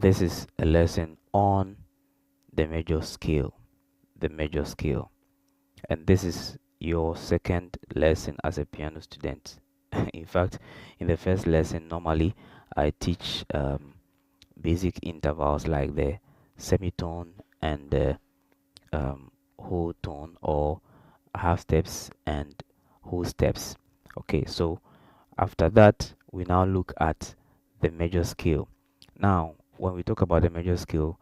This is a lesson on the major scale, the major scale. And this is your second lesson as a piano student. In fact, in the first lesson, normally I teach basic intervals like the semitone and the whole tone, or half steps and whole steps. Okay, so after that, we now look at the major scale. Now, when we talk about the major scale,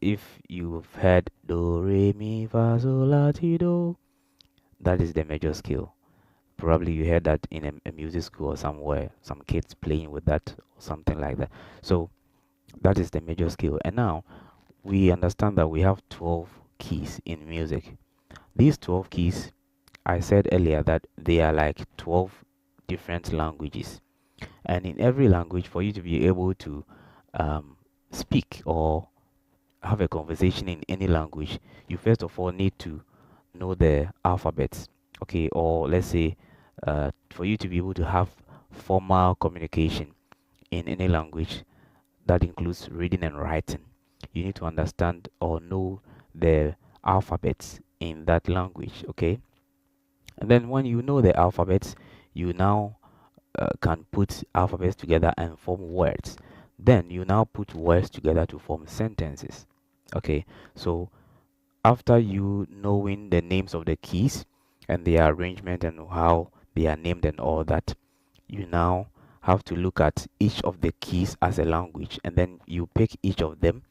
if you've heard do, re, mi, fa, sol, la, ti, do, that is the major scale. Probably you heard that in a music school or somewhere, some kids playing with that or something like that. So that is the major scale. And now we understand that we have 12 keys in music. These 12 keys, I said earlier that they are like 12 different languages. And in every language, for you to be able to um, speak or have a conversation in any language, you first of all need to know the alphabets. Okay, or let's say for you to be able to have formal communication in any language that includes reading and writing, you need to understand or know the alphabets in that language. Okay, and then when you know the alphabets, you now can put alphabets together and form words. Then you now put words together to form sentences. Okay, so after you knowing the names of the keys and their arrangement and how they are named and all that, you now have to look at each of the keys as a language, and then you pick each of them,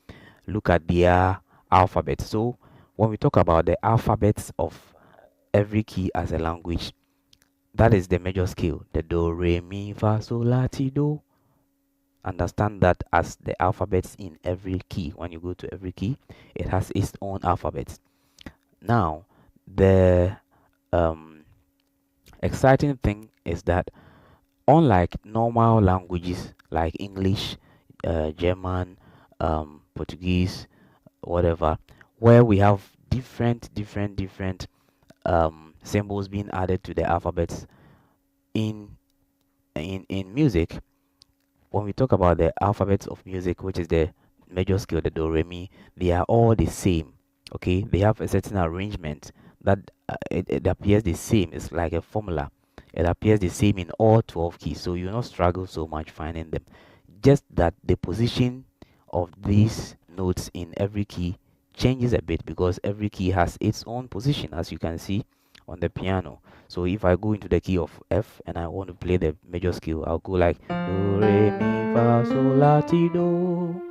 look at their alphabet. So when we talk about the alphabets of every key as a language, that is the major scale, the do, re, mi, fa, sol, la, ti, do. Understand that as the alphabets in every key. When you go to every key, it has its own alphabet. Now, the um, exciting thing is that unlike normal languages like English, German, Portuguese, whatever, where we have different symbols being added to the alphabets in in music, when we talk about the alphabets of music, which is the major scale, the do, re, mi, they are all the same. Okay, they have a certain arrangement that it appears the same. It's like a formula. It appears the same in all 12 keys, so you not struggle so much finding them. Just that the position of these notes in every key changes a bit because every key has its own position, as you can see on the piano. So if I go into the key of F and I want to play the major scale, I'll go like do, re, mi, fa, sol, la, ti, do.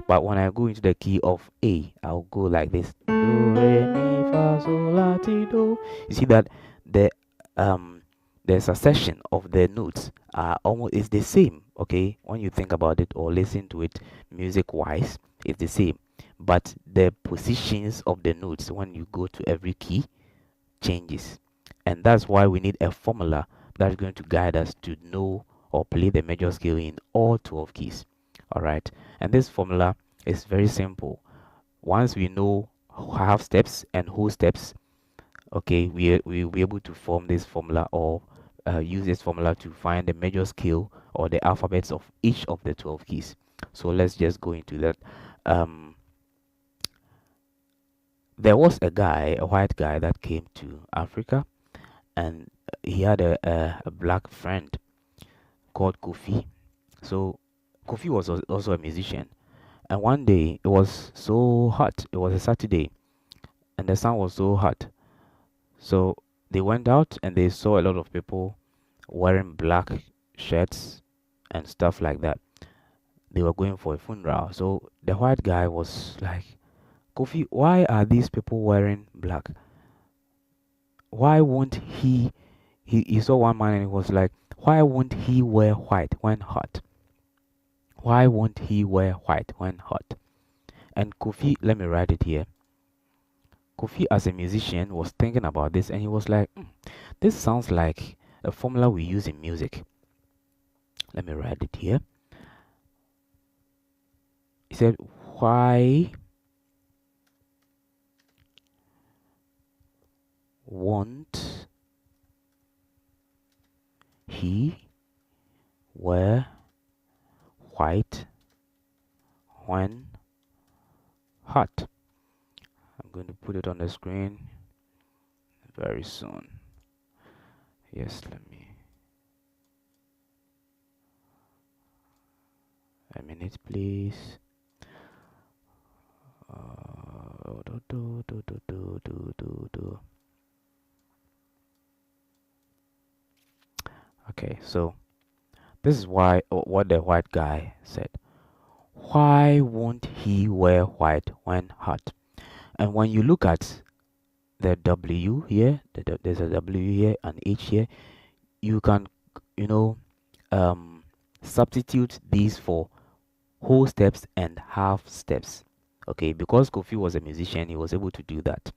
But when I go into the key of A, I'll go like this. Do, re, mi, fa, sol, la, ti, do. You see that the um the succession of the notes are almost is the same. Okay, when you think about it or listen to it music wise, it's the same. But the positions of the notes when you go to every key changes. And that's why we need a formula that's going to guide us to know or play the major scale in all 12 keys. All right. And this formula is very simple. Once we know half steps and whole steps, okay, we'll be able to form this formula or use this formula to find the major scale or the alphabets of each of the 12 keys. So let's just go into that. Um, there was a guy, a white guy that came to Africa, and he had a black friend called Kofi. So Kofi was also a musician. And one day it was so hot. It was a Saturday, and the sun was so hot. So they went out and they saw a lot of people wearing black shirts and stuff like that. They were going for a funeral. So the white guy was like, Kofi, why are these people wearing black? Why won't he saw one man and he was like, why won't he wear white when hot? Why won't he wear white when hot? And Kofi, let me write it here. Kofi, as a musician, was thinking about this and he was like, this sounds like a formula we use in music. Let me write it here. He said, why won't he wear white when hot. I'm going to put it on the screen very soon. Yes, let me a minute, please. Okay, so this is what the white guy said. Why won't he wear white when hot? And when you look at the W here, there's a W here and H here, you can, you know, substitute these for whole steps and half steps. Okay, because Kofi was a musician, he was able to do that.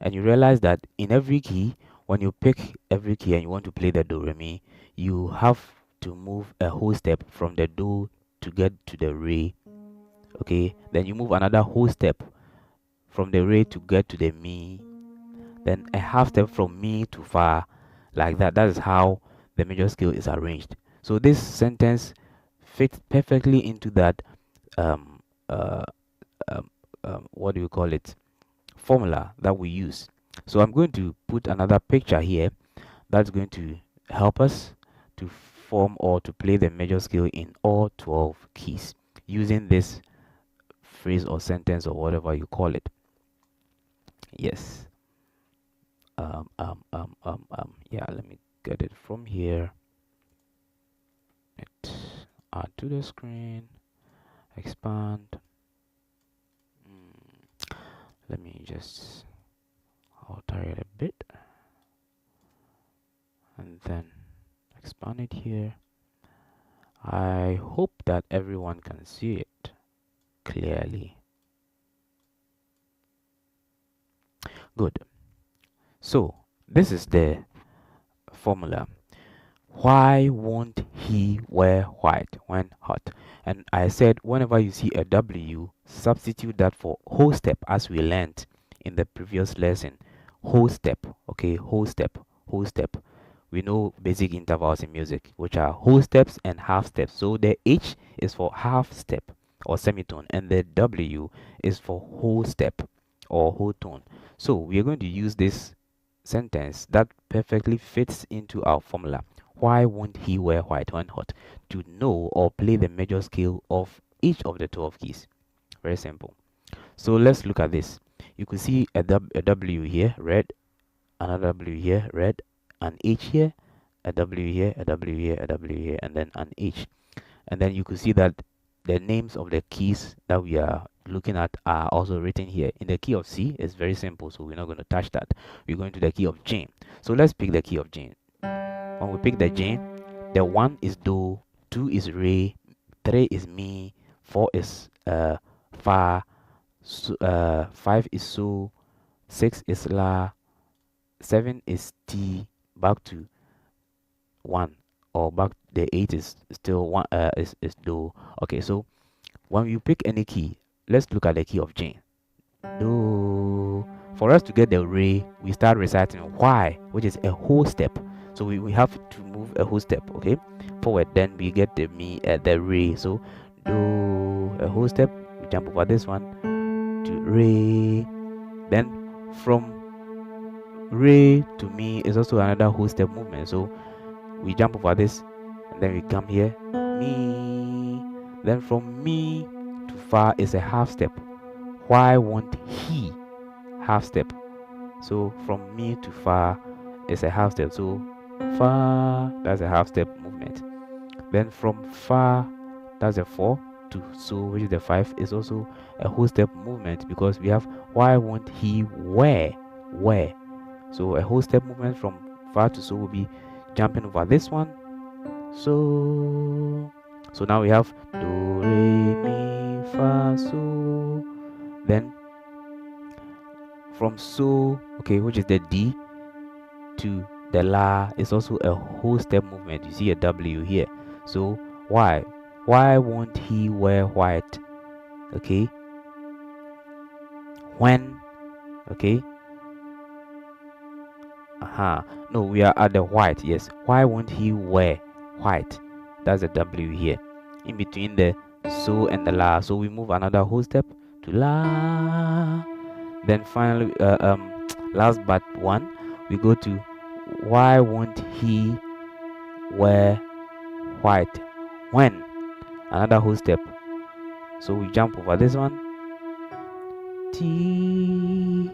And you realize that in every key, when you pick every key and you want to play the do re mi, you have to move a whole step from the do to get to the re. Okay, then you move another whole step from the re to get to the mi, then a half step from mi to fa, like that. That is how the major scale is arranged. So this sentence fits perfectly into that um, uh, what do you call it, formula that we use. So I'm going to put another picture here that's going to help us to form or to play the major scale in all 12 keys using this phrase or sentence or whatever you call it. Yes. Yeah, let me get it from here. Add to the screen, expand. Let me just alter it a bit and then expand it here. I hope that everyone can see it clearly. Good. So this is the formula. Why won't he wear white when hot? And I said whenever you see a W, substitute that for whole step, as we learned in the previous lesson. Whole step, okay, whole step, whole step. We know basic intervals in music, which are whole steps and half steps. So the H is for half step or semitone, and the W is for whole step or whole tone. So we are going to use this sentence that perfectly fits into our formula. Why won't he wear white when hot? To know or play the major scale of each of the 12 keys. Very simple. So let's look at this. You could see a W here, red, another W here, red, an H here, a W here, a W here, a W here, and then an H. And then you could see that the names of the keys that we are looking at are also written here. In the key of C, it's very simple, so we're not going to touch that. We're going to the key of G. So let's pick the key of G. When we pick the G, the 1 is Do, 2 is Re, 3 is Mi, 4 is Fa, 5 is So, 6 is La, 7 is T, back to 1, or back the 8 is still 1, is Do. Okay, so when you pick any key, let's look at the key of G. Do. For us to get the Re, we start reciting Y, which is a whole step. So we have to move a whole step, okay, forward. Then we get the Mi, the Re. So Do, a whole step. We jump over this one to Re. Then from Re to Mi is also another whole step movement. So we jump over this, and then we come here, Mi. Then from Mi to Fa is a half step. Why won't he half step? So from Mi to Fa is a half step. So Fa, that's a half step movement. Then from Fa, that's a 4 to So, which is the 5, is also a whole step movement, because we have why won't he wear. So a whole step movement from Fa to So will be jumping over this one. So now we have Do, Re, Mi, Fa, So. Then from So, okay, which is the D, to the La is also a whole step movement. You see a W here. So why won't he wear white? Okay, when, okay, no, we are at the white. Yes, why won't he wear white? That's a W here. In between the so, and the la. So we move another whole step to la. Then finally, last but one, we go to why won't he wear white when? Another whole step. So we jump over this one. T.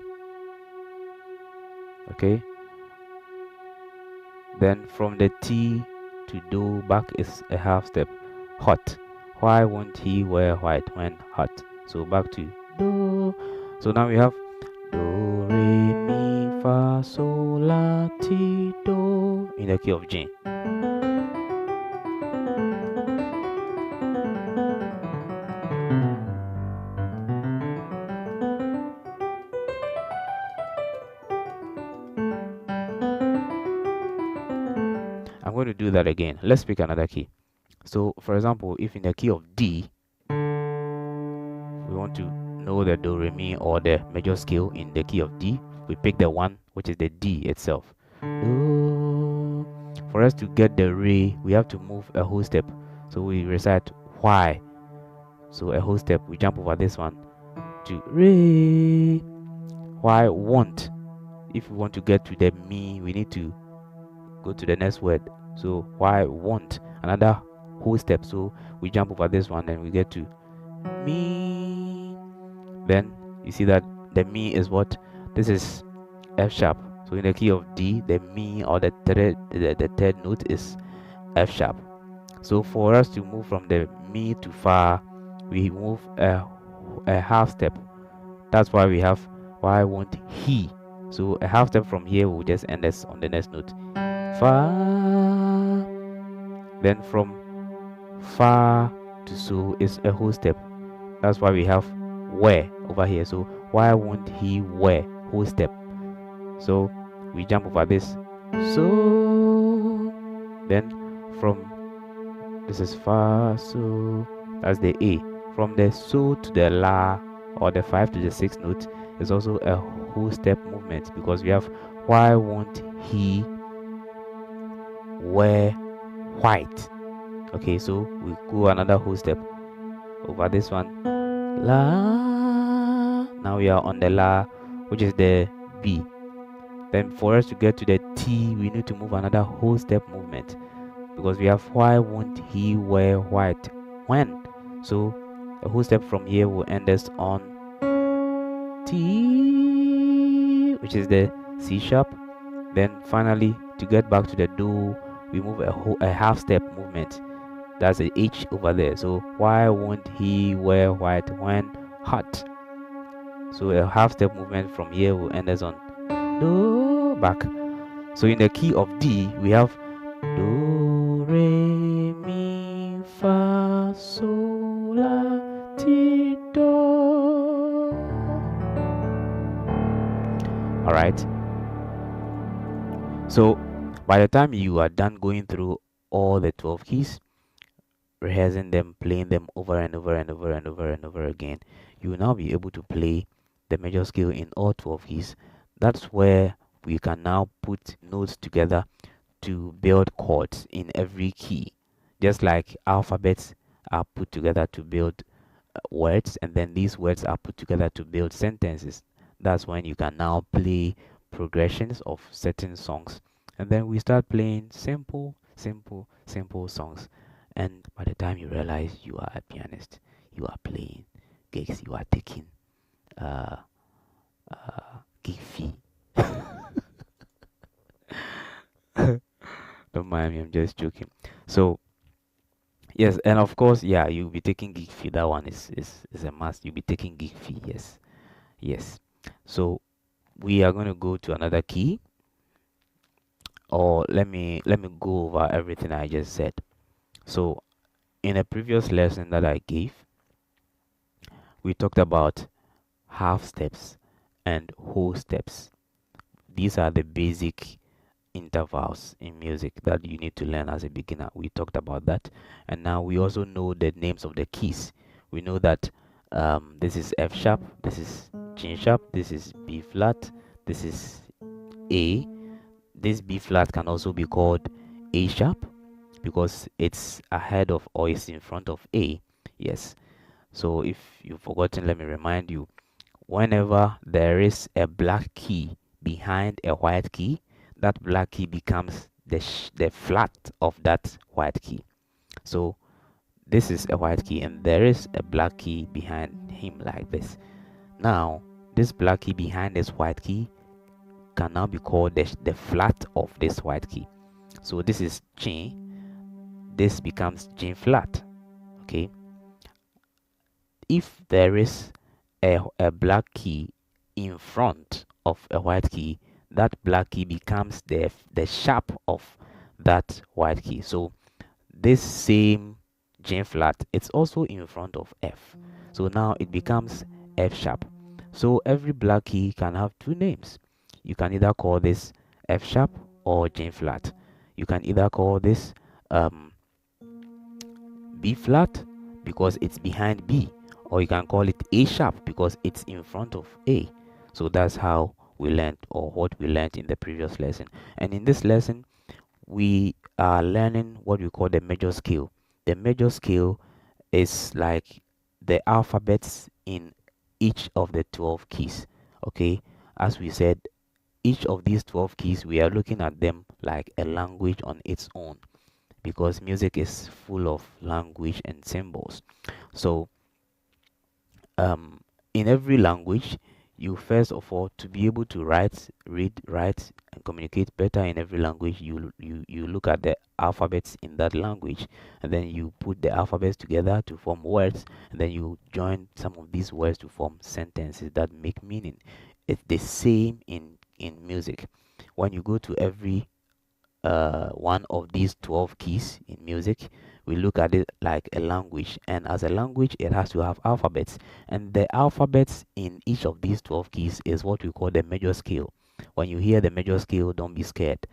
Okay. Then from the T to do back is a half step. Hot. Why won't he wear white when hot? So back to do. So now we have do, re, mi, fa, sol, la, ti, do in the key of G. I'm going to do that again. Let's pick another key. So for example, if in the key of D, we want to know the do, re, mi, or the major scale in the key of D, we pick the one which is the D itself. Do. For us to get the re, we have to move a whole step. So we recite why. So a whole step, we jump over this one to re. Why won't? If we want to get to the mi, we need to go to the next word. So why won't? Another whole step. So we jump over this one and we get to mi. Then you see that the mi is what? This is F sharp. So in the key of D, the mi or the third note is F sharp. So for us to move from the mi to fa, we move a half step. That's why we have why won't he? So a half step from here will just end us on the next note. Fa. Then from fa to so is a whole step. That's why we have where over here. So why won't he wear? Whole step. So we jump over this. So then from this is fa, so that's the A. From the so to the la or the 5 to the 6 note is also a whole step movement, because we have why won't he wear white? Okay, so we go another whole step over this one. La. Now we are on the la, which is the B. Then for us to get to the T, we need to move another whole step movement, because we have why won't he wear white when? So a whole step from here will end us on T, which is the C sharp. Then finally, to get back to the do, we move a half step movement. That's a H over there. So why won't he wear white when hot? So a half step movement from here will end us on do, back. So in the key of D, we have do, re, mi, fa, sol, la, ti, do. All right. So by the time you are done going through all the 12 keys, rehearsing them, playing them over and over and over and over and over again, you will now be able to play the major scale in all 12 keys. That's where we can now put notes together to build chords in every key, just like alphabets are put together to build words, and then these words are put together to build sentences. That's when you can now play progressions of certain songs, and then we start playing simple songs. And by the time you realize you are a pianist, you are playing gigs, you are taking gig fee. Don't mind me, I'm just joking. So yes, and of course, yeah, you'll be taking gig fee. That one is a must. You'll be taking gig fee. Yes. So we are going to go to another key, or let me go over everything I just said. So in a previous lesson that I gave, we talked about half steps and whole steps. These are the basic intervals in music that you need to learn as a beginner. We talked about that, and now we also know the names of the keys. We know that this is F sharp, this is G sharp, this is B flat, this is A. This B flat can also be called A sharp because it's ahead of or it's in front of A. Yes. So if you've forgotten, let me remind you. Whenever there is a black key behind a white key, that black key becomes the flat of that white key. So this is a white key and there is a black key behind him like this. Now, this black key behind this white key can now be called the flat of this white key. So this is G, this becomes G flat. Okay. If there is a black key in front of a white key, that black key becomes the sharp of that white key. So this same G flat, it's also in front of F. So now it becomes F sharp. So every black key can have two names. You can either call this F sharp or G flat. You can either call this B flat because it's behind B, or you can call it A sharp because it's in front of A. So that's how we learned, or what we learned in the previous lesson. And in this lesson, we are learning what we call the major scale. The major scale is like the alphabets in each of the 12 keys. Okay, as we said, each of these 12 keys, we are looking at them like a language on its own, because music is full of language and symbols. So in every language, you first of all, to be able to read, write, and communicate better in every language, you look at the alphabets in that language, and then you put the alphabets together to form words, and then you join some of these words to form sentences that make meaning. It's the same in music. When you go to every one of these 12 keys in music, we look at it like a language, and as a language it has to have alphabets, and the alphabets in each of these 12 keys is what we call the major scale. When you hear the major scale, don't be scared.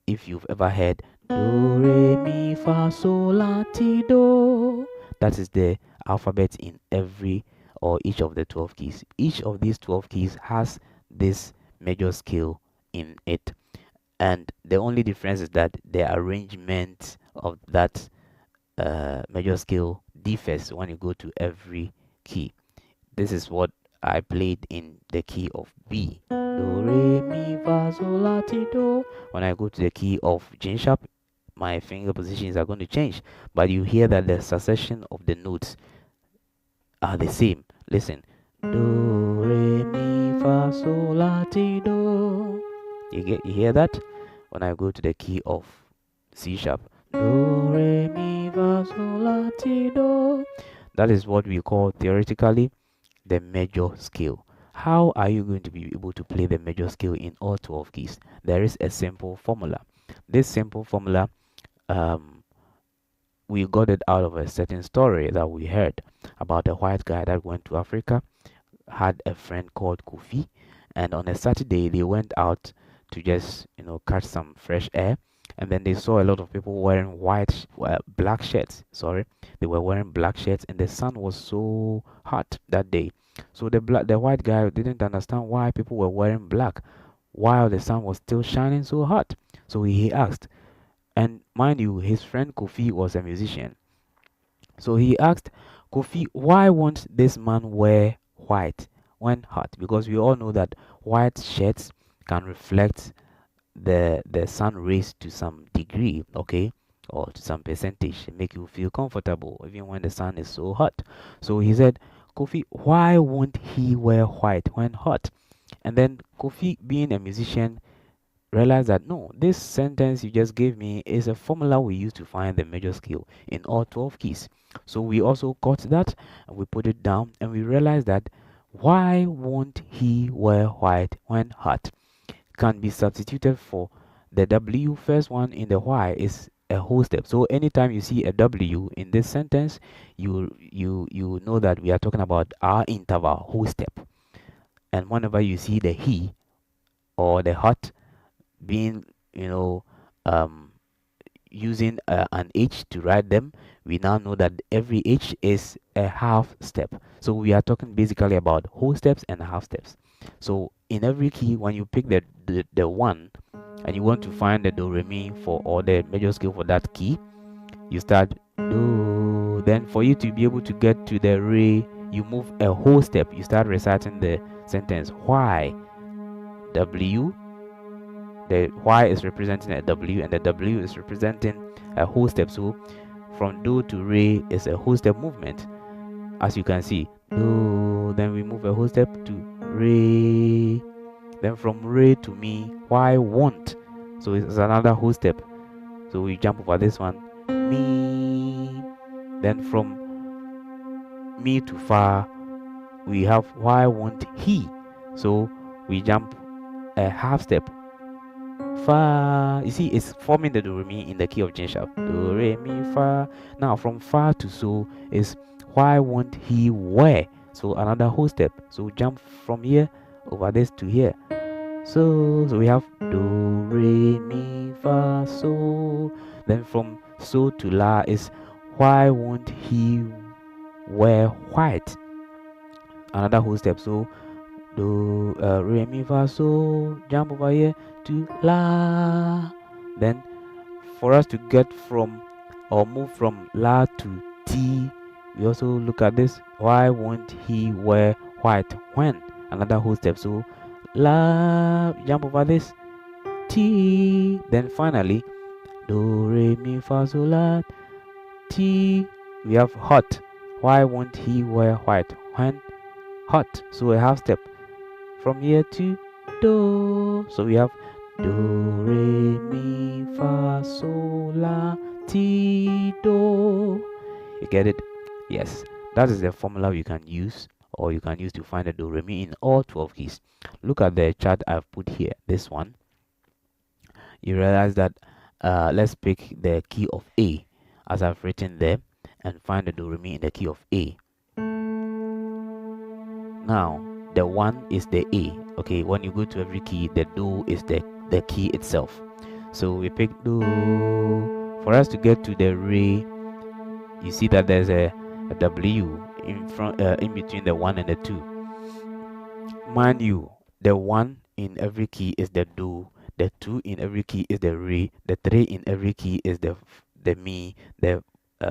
If you've ever heard do re mi fa sol la ti do, that is the alphabet in every or each of the 12 keys. Each of these 12 keys has this major scale in it, and the only difference is that the arrangement of that major scale differs when you go to every key. This is what I played in the key of B. Do, re, mi, fa, sol, la, ti, do. When I go to the key of G sharp, my finger positions are going to change, but you hear that the succession of the notes are the same. Listen. Do, re, mi, fa, sol, la, ti, do. You hear that? When I go to the key of C sharp, do, re, mi, fa, sol, la, ti, do. That is what we call theoretically the major scale. How are you going to be able to play the major scale in all 12 keys? There is a simple formula. This simple formula, we got it out of a certain story that we heard about a white guy that went to Africa, had a friend called Kofi, and on a Saturday they went out to just catch some fresh air, and then they saw a lot of people wearing black shirts. Sorry, they were wearing black shirts, and the sun was so hot that day. So the white guy didn't understand why people were wearing black while the sun was still shining so hot. So he asked, and mind you, his friend Kofi was a musician. So he asked Kofi, why won't this man wear white when hot? Because we all know that white shirts can reflect the sun rays to some degree, okay, or to some percentage, make you feel comfortable even when the sun is so hot. So he said, Kofi, why won't he wear white when hot? And then Kofi, being a musician, realized that no, this sentence you just gave me is a formula we use to find the major scale in all 12 keys. So we also got that and we put it down, and we realized that why won't he wear white when hot can be substituted for the W. First one in the why is a whole step. So anytime you see a W in this sentence, you know that we are talking about our interval whole step. And whenever you see the he or the hot being using an H to write them, we now know that every H is a half step. So we are talking basically about whole steps and half steps. So in every key, when you pick the one and you want to find the do re mi for, or the major scale for that key, you start do. Then for you to be able to get to the re you move a whole step. You start reciting the sentence why W. The Y is representing a W, and the W is representing a whole step. So from do to re is a whole step movement, as you can see. Do, then we move a whole step to re, then from re to me, why won't, so it's another whole step. So we jump over this one, me, then from me to far we have why won't he, so we jump a half step, fa. You see, it's forming the do re mi in the key of G sharp, do re mi fa. Now from fa to so is why won't he where, so another whole step. So jump from here over this to here, so we have do re mi fa so. Then from so to la is why won't he wear white, another whole step. So do re mi fa so, jump over here to la. Then for us to get from or move from la to T, we also look at this, why won't he wear white when, another whole step. So la, jump over this, T. Then finally do re mi fa so la T, we have hot, why won't he wear white when hot, so a half step from here to do. So we have do re mi fa so la ti do. You get it? Yes, that is the formula you can use, or you can use to find the do re mi in all 12 keys. Look at the chart I've put here, this one. You realize that let's pick the key of A as I've written there and find the do re mi in the key of A. Now the 1 is the A. Okay, when you go to every key, the do is the key itself. So we pick do. For us to get to the re, you see that there's a W in front, in between the 1 and the 2. Mind you, the 1 in every key is the do, the 2 in every key is the re, the 3 in every key is the mi, the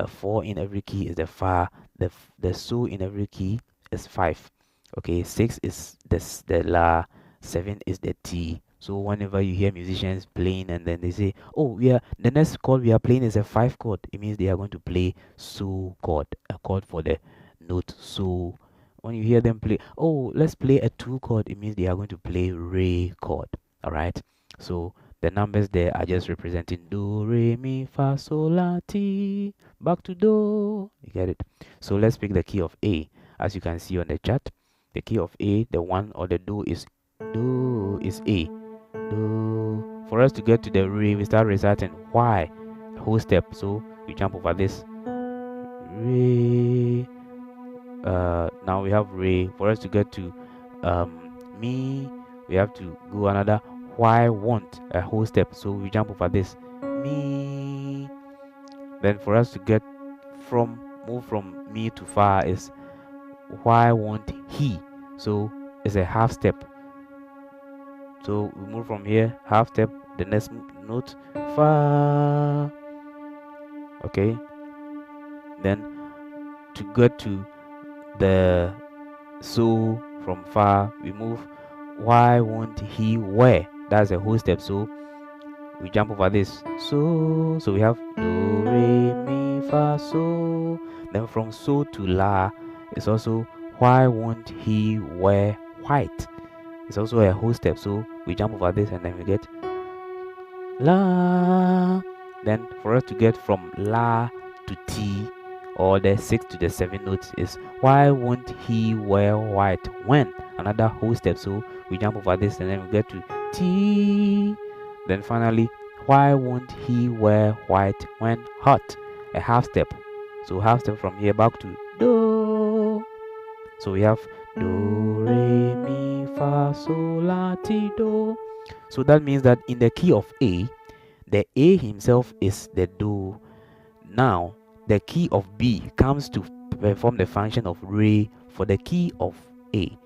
4 in every key is the fa, the so in every key is 5. Okay, 6 is the la, 7 is the T. So whenever you hear musicians playing and then they say, oh, the next chord we are playing is a 5 chord, it means they are going to play so chord, a chord for the note so. When you hear them play, oh, let's play a 2 chord, it means they are going to play re chord. All right, so the numbers there are just representing do, re, mi, fa, sol, la, ti, back to do. You get it? So let's pick the key of A. As you can see on the chart, the key of A, the 1 or the do is A. Do. For us to get to the re, we start reciting why, the whole step. So we jump over this re. Now we have re. For us to get to mi, we have to go another why won't, a whole step. So we jump over this mi. Then for us to get move from me to far is why won't he, so it's a half step. So we move from here, half step, the next note, fa. Okay, then to get to the so from far, we move why won't he where, that's a whole step. So we jump over this so we have do, re, mi, fa, so. Then from so to la, it's also why won't he wear white, it's also a whole step. So we jump over this and then we get la. Then for us to get from la to T, or the 6 to the 7 notes, is why won't he wear white when, another whole step. So we jump over this and then we get to T. Then finally, why won't he wear white when hot, a half step. So half step from here back to do. So we have do, re, mi, fa, sol, la, ti, do. So that means that in the key of A, the A himself is the do. Now the key of B comes to perform the function of re for the key of A.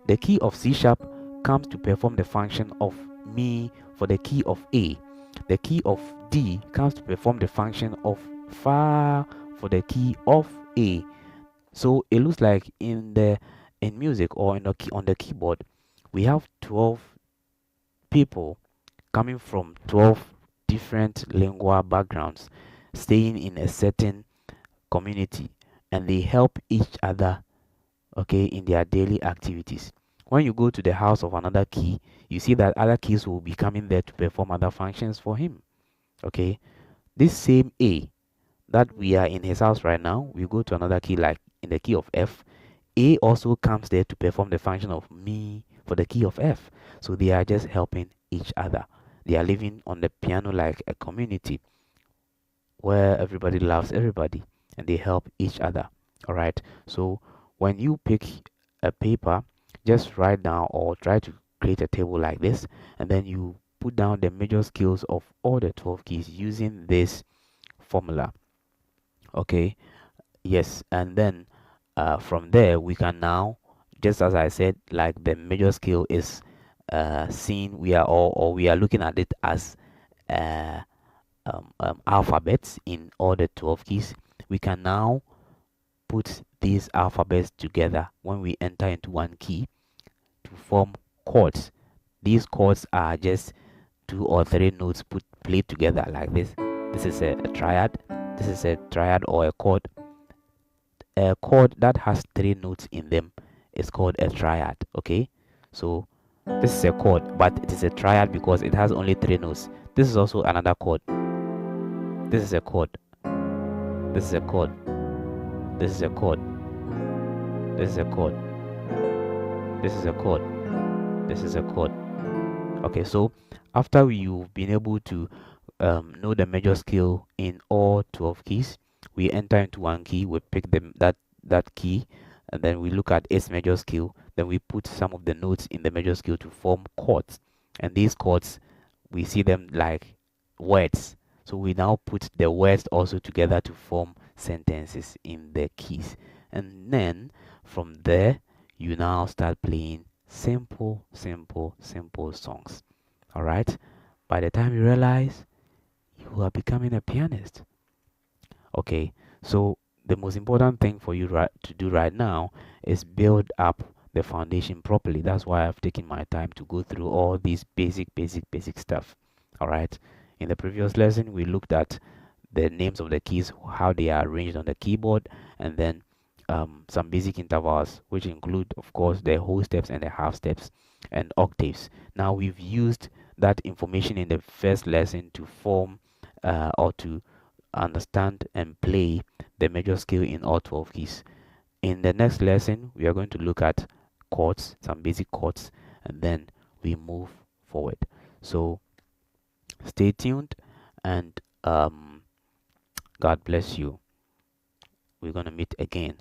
The key of C sharp comes to perform the function of mi for the key of A. The key of D comes to perform the function of fa for the key of A. So it looks like in music or on the keyboard, we have 12 people coming from 12 different lingual backgrounds, staying in a certain community, and they help each other, okay, in their daily activities. When you go to the house of another key, you see that other keys will be coming there to perform other functions for him. Okay, this same A that we are in his house right now, we go to another key like in the key of F. A also comes there to perform the function of me for the key of F. So they are just helping each other. They are living on the piano like a community where everybody loves everybody and they help each other. All right. So when you pick a paper, just write down or try to create a table like this, and then you put down the major scales of all the 12 keys using this formula. Okay. Yes. And then from there, we can now, just as I said, like the major scale is seen, we are all, or we are looking at it as uh, alphabets in all the 12 keys. We can now put these alphabets together when we enter into one key to form chords. These chords are just two or three notes played together like this. This is a triad. This is a triad or a chord. A chord that has three notes in them is called a triad. Okay, so this is a chord, but it is a triad because it has only three notes. This is also another chord. This is a chord. This is a chord. This is a chord. This is a chord. This is a chord. This is a chord. Okay, so after you've been able to know the major scale in all 12 keys, we enter into one key, we pick that key, and then we look at its major scale. Then we put some of the notes in the major scale to form chords, and these chords we see them like words. So we now put the words also together to form sentences in the keys, and then from there you now start playing simple, simple, simple songs. All right. By the time you realize, you are becoming a pianist. Okay. So the most important thing for you to do right now is build up the foundation properly. That's why I've taken my time to go through all these basic stuff. All right. In the previous lesson, we looked at the names of the keys, how they are arranged on the keyboard, and then some basic intervals, which include, of course, the whole steps and the half steps and octaves. Now, we've used that information in the first lesson to form or to understand and play the major scale in all 12 keys. In the next lesson, we are going to look at chords, some basic chords, and then we move forward. So, stay tuned and God bless you. We're going to meet again.